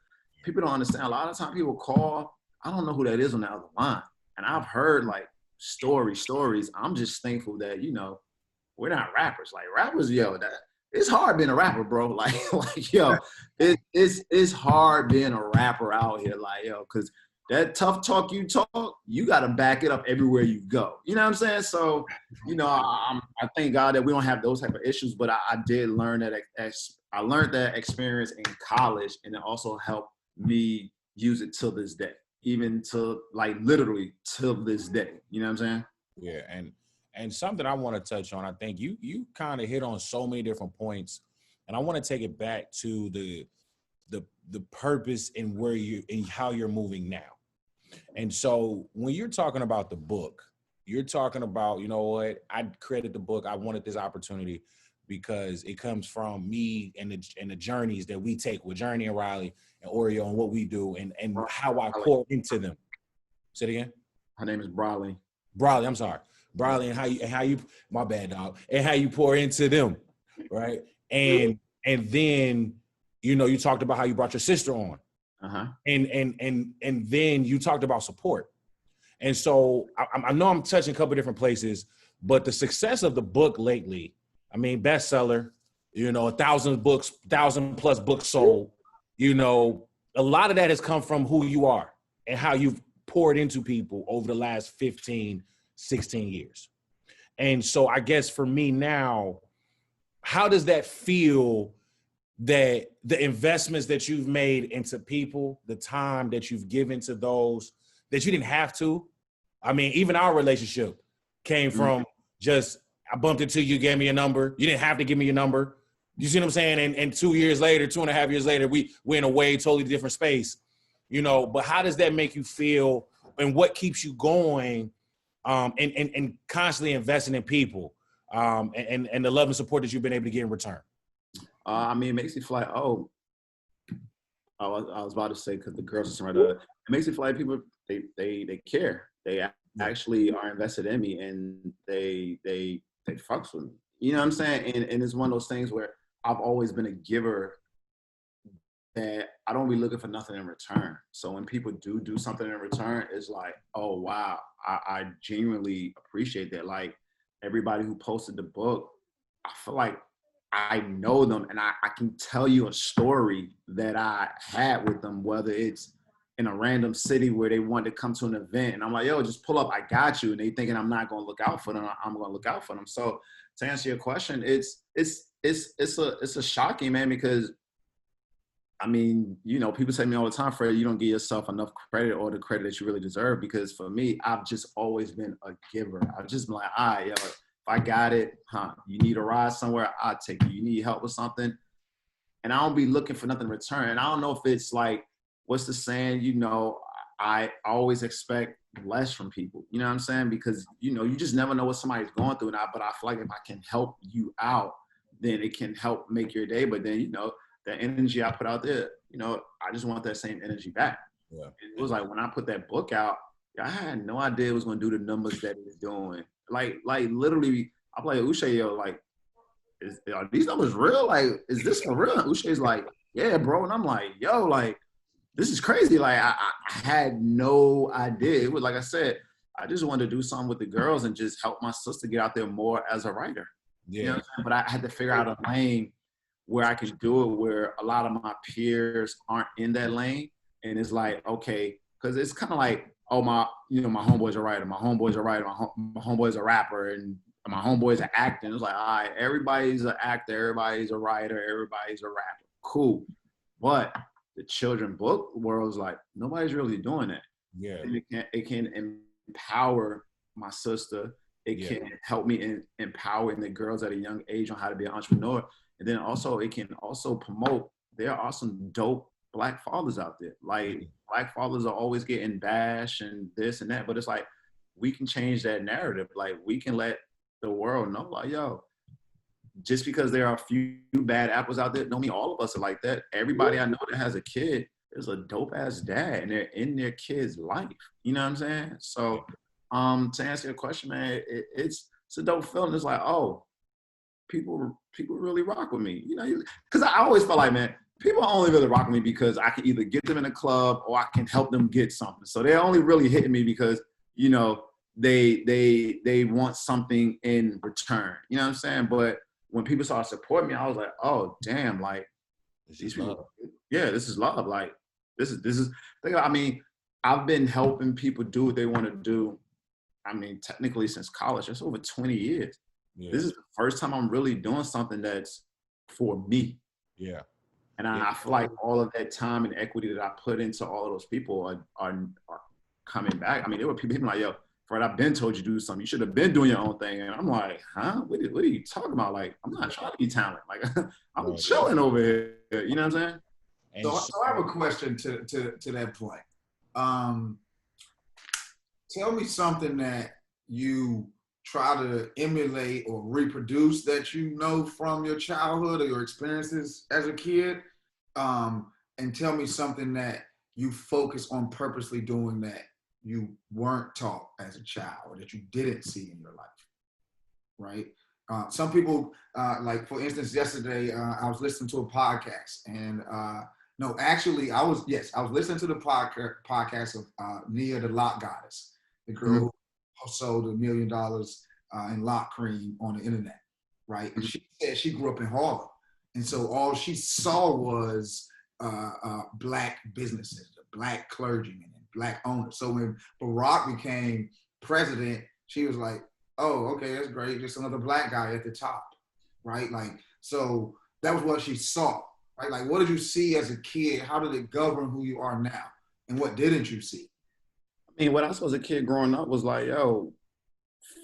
people don't understand. A lot of times people call, I don't know who that is on the other line. And I've heard, like, stories. I'm just thankful that, you know, we're not rappers. Like, rappers, yo, it's hard being a rapper, bro. Like yo, it's hard being a rapper out here, like yo, because that tough talk you talk, you got to back it up everywhere you go. You know what I'm saying? So, you know, I thank God that we don't have those type of issues, but I did learn that. I learned that experience in college, and it also helped me use it till this day, even to like literally till this day. You know what I'm saying? Yeah, and something I want to touch on, I think you kind of hit on so many different points, and I want to take it back to the purpose and where you and how you're moving now. And so when you're talking about the book, you're talking about, you know what, I created the book. I wanted this opportunity because it comes from me and the journeys that we take with Journee and Riley and Oreo and what we do and how I pour into them. Say it again. Her name is Briley. I'm sorry. Briley, and how you my bad, dog, and how you pour into them, right? And then, you know, you talked about how you brought your sister on. And then you talked about support. And so I know I'm touching a couple different places, but the success of the book lately, I mean, bestseller, you know, 1,000+ books sold, you know, a lot of that has come from who you are and how you've poured into people over the last 15, 16 years. And so I guess for me now, how does that feel, that the investments that you've made into people, the time that you've given to those that you didn't have to? I mean, even our relationship came from just, I bumped into you, gave me a number. You didn't have to give me your number. You see what I'm saying? And 2 years later, 2.5 years later, we're in a way totally different space, you know, but how does that make you feel, and what keeps you going and constantly investing in people and the love and support that you've been able to get in return? I mean, it makes me feel like, oh, I was about to say, because the girls are smart. It makes me feel like people, they care. They actually are invested in me, and they fucks with me. You know what I'm saying? And it's one of those things where I've always been a giver, that I don't be looking for nothing in return. So when people do something in return, it's like, oh, wow, I genuinely appreciate that. Like everybody who posted the book, I feel like I know them, and I can tell you a story that I had with them, whether it's in a random city where they want to come to an event, and I'm like, yo, just pull up, I got you. And they thinking I'm not going to look out for them. I'm going to look out for them. So to answer your question, it's a shocking, man, because I mean, you know, people say to me all the time, Fred, you don't give yourself enough credit or the credit that you really deserve. Because for me, I've just always been a giver. I've just been like, all right, yo, if I got it, you need a ride somewhere, I'll take you. You need help with something, and I don't be looking for nothing in return. And I don't know if it's like, what's the saying, you know, I always expect less from people. You know what I'm saying? Because, you know, you just never know what somebody's going through. But I feel like if I can help you out, then it can help make your day. But then, you know, the energy I put out there, you know, I just want that same energy back. Yeah. It was like when I put that book out, I had no idea it was going to do the numbers that it was doing. Like literally, I'm like, Uche, yo, like, are these numbers real? Like, is this for real? Uche's like, yeah, bro. And I'm like, yo, like, this is crazy. Like, I had no idea. It was, like I said, I just wanted to do something with the girls and just help my sister get out there more as a writer. Yeah. You know what I'm saying? But I had to figure out a lane where I could do it, where a lot of my peers aren't in that lane. And it's like, okay, because it's kind of like, oh, my homeboy's a writer, my homeboy's a writer, my homeboy's a rapper, and my homeboy's an actor. It's like, all right, everybody's an actor, everybody's a writer, everybody's a rapper. Cool. But the children book world is like, nobody's really doing that. Yeah. It can empower my sister. It can help me empowering the girls at a young age on how to be an entrepreneur. And then also, it can also promote, there are some dope Black fathers out there. Like, Black fathers are always getting bashed and this and that, but it's like, we can change that narrative. Like, we can let the world know, like, yo, just because there are a few bad apples out there, don't mean all of us are like that. Everybody I know that has a kid is a dope ass dad, and they're in their kid's life. You know what I'm saying? So, to answer your question, man, it's a dope feeling. It's like, oh, people really rock with me. You know, because I always felt like, man, people only really rock with me because I can either get them in a club or I can help them get something. So they're only really hitting me because, you know, they want something in return. You know what I'm saying? But when people started supporting me, I was like, oh damn, like these people, yeah, this is love. Like this is. I mean, I've been helping people do what they want to do. I mean, technically since college, that's over 20 years. Yeah. This is the first time I'm really doing something that's for me. Yeah. And I feel like all of that time and equity that I put into all of those people are coming back. I mean, there were people like, yo, Fred, I've been told you to do something. You should have been doing your own thing. And I'm like, huh? What are you talking about? Like, I'm not trying to be talented. Like, I'm chilling over here. You know what I'm saying? So I have a question to that point. Tell me something that you try to emulate or reproduce that you know from your childhood or your experiences as a kid, and tell me something that you focus on purposely doing that you weren't taught as a child or that you didn't see in your life, right? Some people, like for instance, yesterday I was listening to a podcast, and no, actually I was listening to the podcast of Nia the Lock Goddess, the girl who sold $1 million in lock cream on the internet, right? And she said she grew up in Harlem, and so all she saw was black businesses, black clergymen, and black owners. So when Barack became president, she was like, "Oh, okay, that's great. Just another black guy at the top," right? Like, so that was what she saw, right? Like, what did you see as a kid? How did it govern who you are now? And what didn't you see? I mean, what I saw as a kid growing up was like, yo,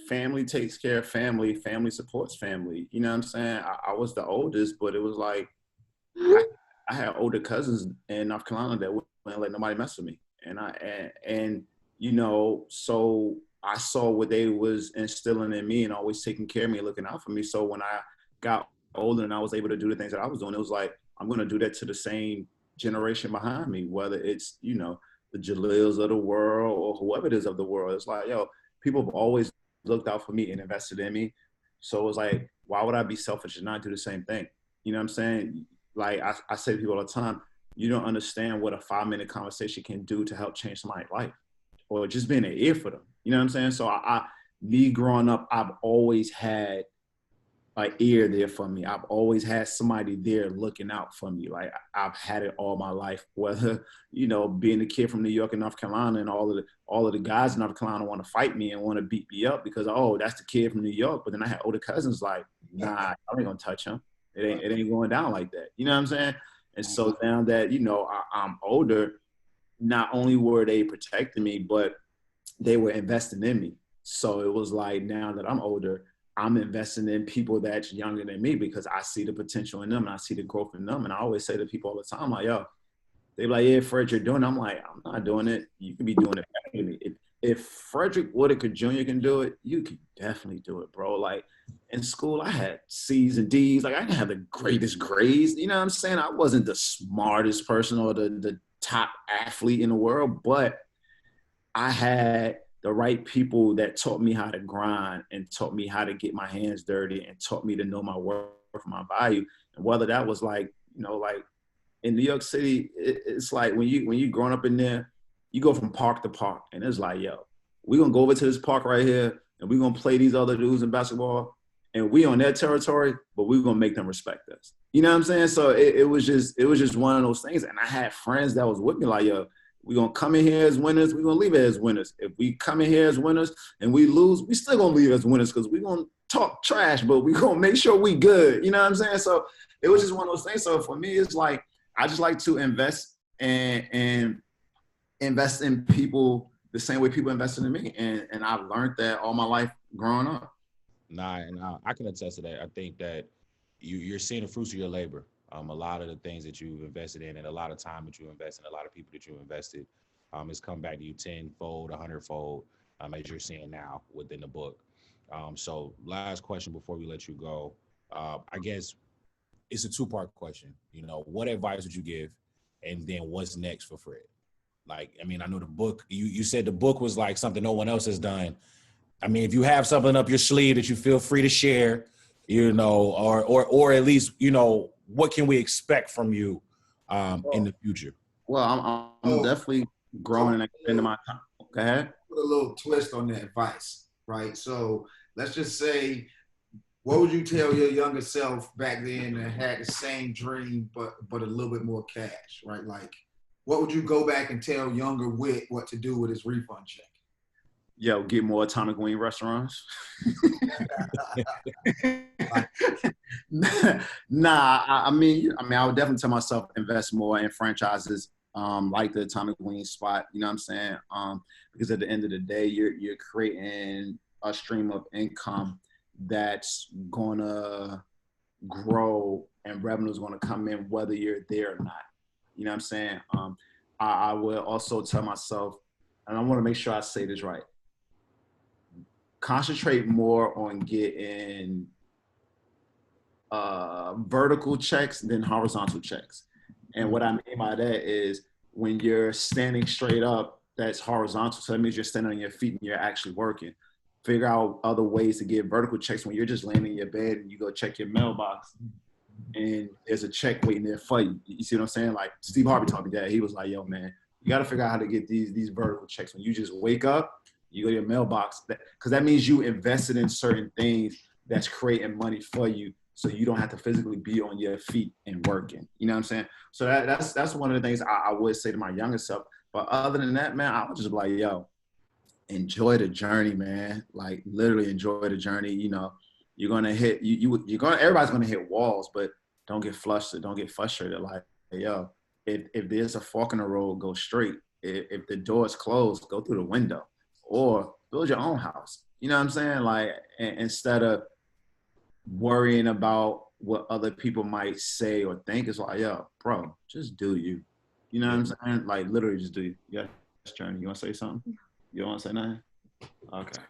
family takes care of family, family supports family. You know what I'm saying? I was the oldest, but it was like, I had older cousins in North Carolina that wouldn't let nobody mess with me. And you know, so I saw what they was instilling in me and always taking care of me and looking out for me. So when I got older and I was able to do the things that I was doing, it was like, I'm going to do that to the same generation behind me, whether it's, you know, the Jahleils of the world or whoever it is of the world. It's like, yo, people have always looked out for me and invested in me. So it was like, why would I be selfish and not do the same thing? You know what I'm saying? Like I say to people all the time, you don't understand what a 5-minute conversation can do to help change somebody's life, or just being an ear for them. You know what I'm saying? So me growing up, I've always had an ear there for me. I've always had somebody there looking out for me. Like I've had it all my life, whether, you know, being a kid from New York and North Carolina, and all of the guys in North Carolina want to fight me and want to beat me up because, oh, that's the kid from New York. But then I had older cousins like, nah, I ain't gonna touch him. It ain't going down like that. You know what I'm saying? And so now that, you know, I'm older, not only were they protecting me, but they were investing in me. So it was like, now that I'm older, I'm investing in people that's younger than me because I see the potential in them and I see the growth in them. And I always say to people all the time, like, yo, they be like, yeah, Fred, you're doing it. I'm like, I'm not doing it. You can be doing it better than me. If Frederick Whitaker Jr. can do it, you can definitely do it, bro. Like in school, I had C's and D's. Like I didn't have the greatest grades. You know what I'm saying? I wasn't the smartest person or the top athlete in the world, but I had the right people that taught me how to grind and taught me how to get my hands dirty and taught me to know my worth and my value. And whether that was like, you know, like in New York City, it's like when you growing up in there, you go from park to park and it's like, yo, we're going to go over to this park right here and we're going to play these other dudes in basketball and we on their territory, but we're going to make them respect us. You know what I'm saying? So it was just one of those things. And I had friends that was with me like, yo, we're going to come in here as winners. We're going to leave it as winners. If we come in here as winners and we lose, we still going to leave as winners because we're going to talk trash, but we're going to make sure we good. You know what I'm saying? So it was just one of those things. So for me, it's like, I just like to invest and invest in people the same way people invested in me. And I've learned that all my life growing up. And I can attest to that. I think that you're seeing the fruits of your labor. A lot of the things that you've invested in and a lot of time that you invest in, a lot of people that you invested, has come back to you 10-fold, 100-fold, as you're seeing now within the book. So last question before we let you go. I guess it's a 2-part question. You know, what advice would you give? And then what's next for Fred? Like, I mean, I know the book, you said the book was like something no one else has done. I mean, if you have something up your sleeve that you feel free to share, you know, or at least, you know, what can we expect from you in the future? Well, I'm definitely growing and extending my time. Go ahead. Put a little twist on that advice, right? So let's just say what would you tell your younger self back then that had the same dream, but a little bit more cash, right? Like, what would you go back and tell younger Whit what to do with his refund check? Yo, get more atomic wing restaurants. Nah, I mean, I would definitely tell myself invest more in franchises like the Atomic Wing spot. You know what I'm saying? Because at the end of the day, you're creating a stream of income that's gonna grow and revenue is gonna come in whether you're there or not. You know what I'm saying? I will also tell myself, and I want to make sure I say this right. Concentrate more on getting vertical checks than horizontal checks. And what I mean by that is when you're standing straight up, that's horizontal. So that means you're standing on your feet and you're actually working. Figure out other ways to get vertical checks when you're just laying in your bed and you go check your mailbox and there's a check waiting there for you. You see what I'm saying? Like Steve Harvey taught me that. He was like, yo, man, you got to figure out how to get these vertical checks. When you just wake up, you go to your mailbox, because that means you invested in certain things that's creating money for you, so you don't have to physically be on your feet and working. You know what I'm saying? So that's one of the things I would say to my younger self. But other than that, man, I would just be like, yo, enjoy the journey, man. Like literally enjoy the journey. You know, you're gonna hit everybody's gonna hit walls, but don't get flustered, don't get frustrated. Like, yo, if there's a fork in the road, go straight. If the door is closed, go through the window. Or build your own house. You know what I'm saying? Like, instead of worrying about what other people might say or think, it's like, yo, bro, just do you. You know what I'm saying? Like, literally just do you. Yeah, Journee, you want to say something? You don't want to say nothing? Okay.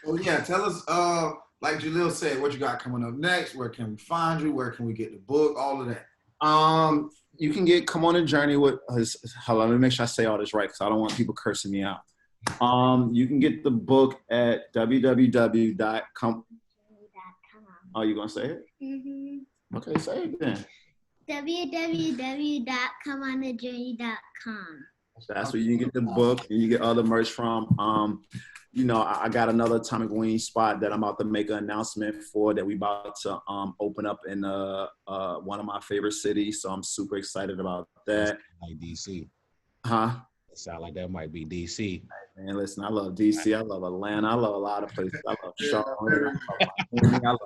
Well, yeah, tell us, like Jahleil said, what you got coming up next? Where can we find you? Where can we get the book? All of that. You can come on a journey with hold on, let me make sure I say all this right because I don't want people cursing me out. You can get the book at www.com. Oh, you gonna say it? Mm-hmm. Okay, say it then. www.comeonthejourney.com. That's where you can get the book and you get other merch from. You know, I got another Atomic Wing spot that I'm about to make an announcement for that we about to open up in one of my favorite cities. So I'm super excited about that. Like DC. Huh? It sound like that might be DC. Man, listen, I love DC. I love Atlanta. I love a lot of places. I love Charlotte. I love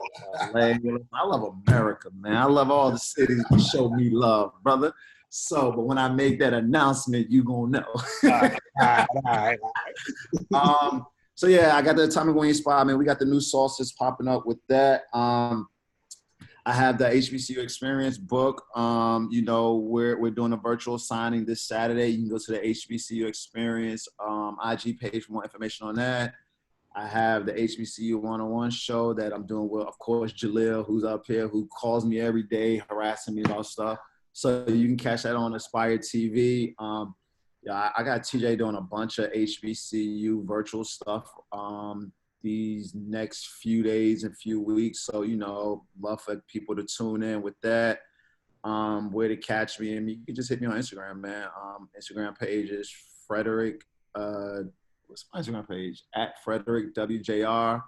LA. I love America, man. I love all the cities that show me love, brother. So, but when I make that announcement, you gonna know. All right. So yeah, I got the Atomic Wing spot. I mean, we got the new sauces popping up with that. I have the HBCU Experience book. You know, we're doing a virtual signing this Saturday. You can go to the HBCU Experience IG page for more information on that. I have the HBCU 101 show that I'm doing with, of course, Jahleil, who's up here, who calls me every day, harassing me about stuff. So you can catch that on Aspire TV. Yeah, I got TJ doing a bunch of HBCU virtual stuff these next few days and few weeks. So, you know, love for people to tune in with that. Where to catch me, and you can just hit me on Instagram, man. Instagram page is Frederick. What's my Instagram page? At Frederick WJR.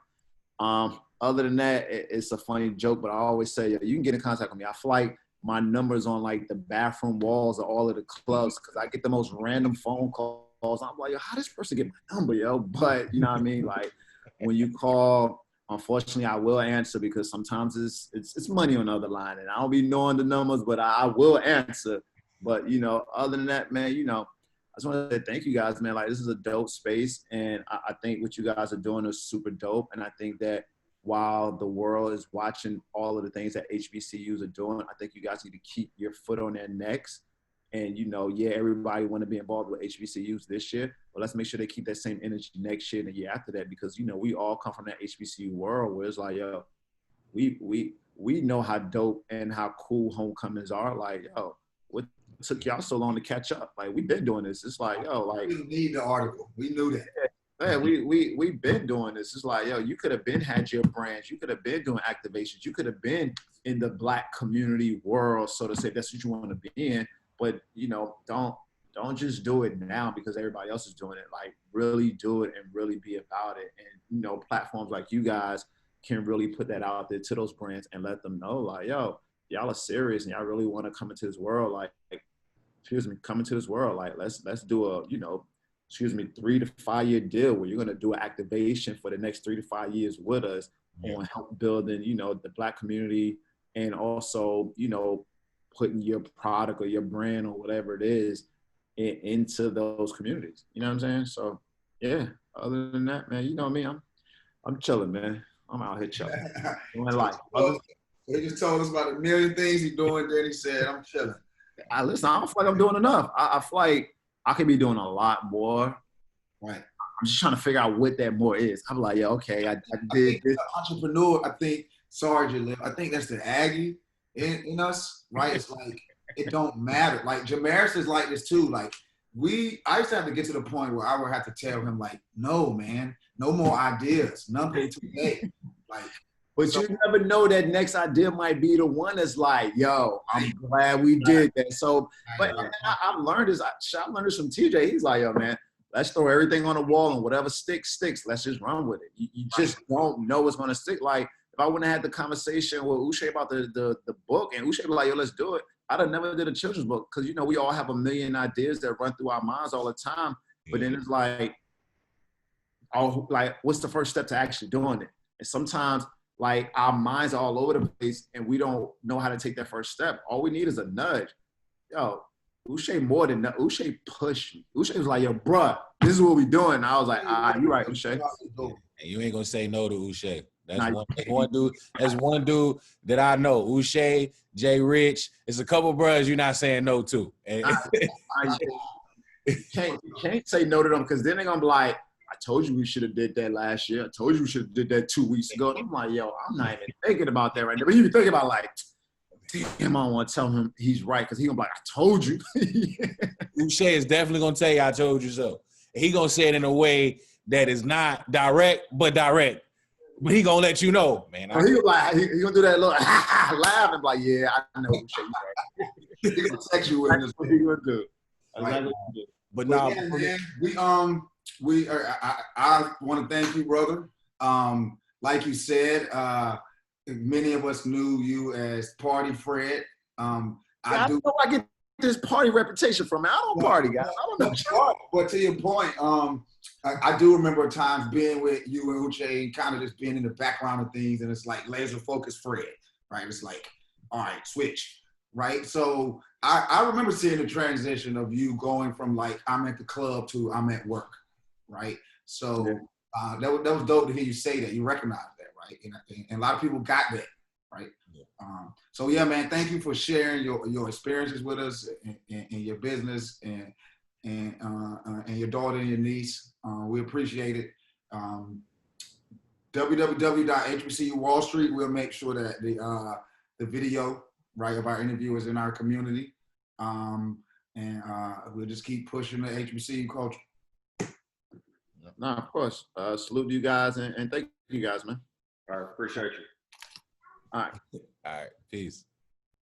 Other than that, it's a funny joke, but I always say, you can get in contact with me. I feel like my numbers on like the bathroom walls of all of the clubs because I get the most random phone calls. I'm like, yo, how does this person get my number, yo? But you know what I mean? Like when you call, unfortunately, I will answer because sometimes it's money on the other line, and I don't be knowing the numbers, but I will answer. But you know, other than that, man, you know, I just want to say thank you guys, man. Like this is a dope space, and I think what you guys are doing is super dope, and I think that while the world is watching all of the things that HBCUs are doing, I think you guys need to keep your foot on their necks. And, you know, yeah, everybody want to be involved with HBCUs this year, but let's make sure they keep that same energy next year and the year after that, because, you know, we all come from that HBCU world where it's like, yo, we know how dope and how cool homecomings are. Like, yo, what took y'all so long to catch up? Like, we've been doing this. It's like, yo, like. We didn't need the article. We knew that. Yeah, we've been doing this. It's like, yo, you could have been had your brands. You could have been doing activations. You could have been in the Black community world, so to say. That's what you want to be in. But, you know, don't just do it now because everybody else is doing it. Like, really do it and really be about it. And, you know, platforms like you guys can really put that out there to those brands and let them know, like, yo, y'all are serious and y'all really want to come into this world, like, come into this world, like, let's do a, 3 to 5 year deal where you're gonna do an activation for the next 3 to 5 years with us on help building, the Black community, and also, putting your product or your brand or whatever it is into those communities. You know what I'm saying? So yeah. Other than that, man, you know me, I'm chilling, man. I'm out here chilling. Life. He just told us about a million things he's doing. Then he said, "I'm chilling." Listen, I don't feel like I'm doing enough. I feel like I could be doing a lot more. Right. I'm just trying to figure out what that more is. I'm like, yeah, okay, I did this. Entrepreneur, I think, sorry, Jahleil, I think that's the Aggie in us, right? It's like, it don't matter. Like, Jamerus is like this too. Like, I used to have to get to the point where I would have to tell him, like, no, man, no more ideas, nothing today. Like, but you never know, that next idea might be the one that's like, yo, I'm glad we did that. So, but I've learned this. I learned this from TJ. He's like, yo, man, let's throw everything on the wall and whatever sticks. Let's just run with it. You just don't know what's going to stick. Like, if I wouldn't have had the conversation with Uche about the book, and Uche was like, yo, let's do it, I'd have never did a children's book, because, we all have a million ideas that run through our minds all the time. But then it's like, what's the first step to actually doing it? And sometimes, like, our minds are all over the place and we don't know how to take that first step. All we need is a nudge. Yo, Uche more than that. Uche pushed me. Uche was like, yo, bruh, this is what we doing. And I was like, you're right, Uche. And you ain't gonna say no to Uche. That's one dude. That's one dude that I know. Uche, J. Rich. It's a couple brothers you're not saying no to. Can't say no to them, because then they're gonna be like, I told you we should have did that last year. I told you we should have did that 2 weeks ago. And I'm like, yo, I'm not even thinking about that right now. But you think about, like, damn, I don't want to tell him he's right, because he's gonna be like, I told you. Uche is definitely gonna tell you I told you so. He gonna say it in a way that is not direct, but direct. But he gonna let you know, man. He gonna do that little laugh and be like, yeah, I know Uche, you're right. He gonna text you with this. What he gonna do. But nah, yeah, man, I want to thank you, brother. Like you said, many of us knew you as Party Fred. I don't know where I get this party reputation from. I don't party, guys. I don't know. But to your point, I do remember times being with you and Uche and kind of just being in the background of things, and it's like laser focused Fred, right? It's like, all right, switch, right? So I remember seeing the transition of you going from, like, I'm at the club to I'm at work, right? So that was dope to hear you say that. You recognize that, right? And a lot of people got that, right? Yeah. So yeah, man, thank you for sharing your experiences with us and your business and your daughter and your niece. We appreciate it. www.HBCU Wall Street. We'll make sure that the video, right, of our interview is in our community. And we'll just keep pushing the HBCU culture. No, of course. Salute you guys and thank you guys, man. All right, appreciate you. All right. All right, peace.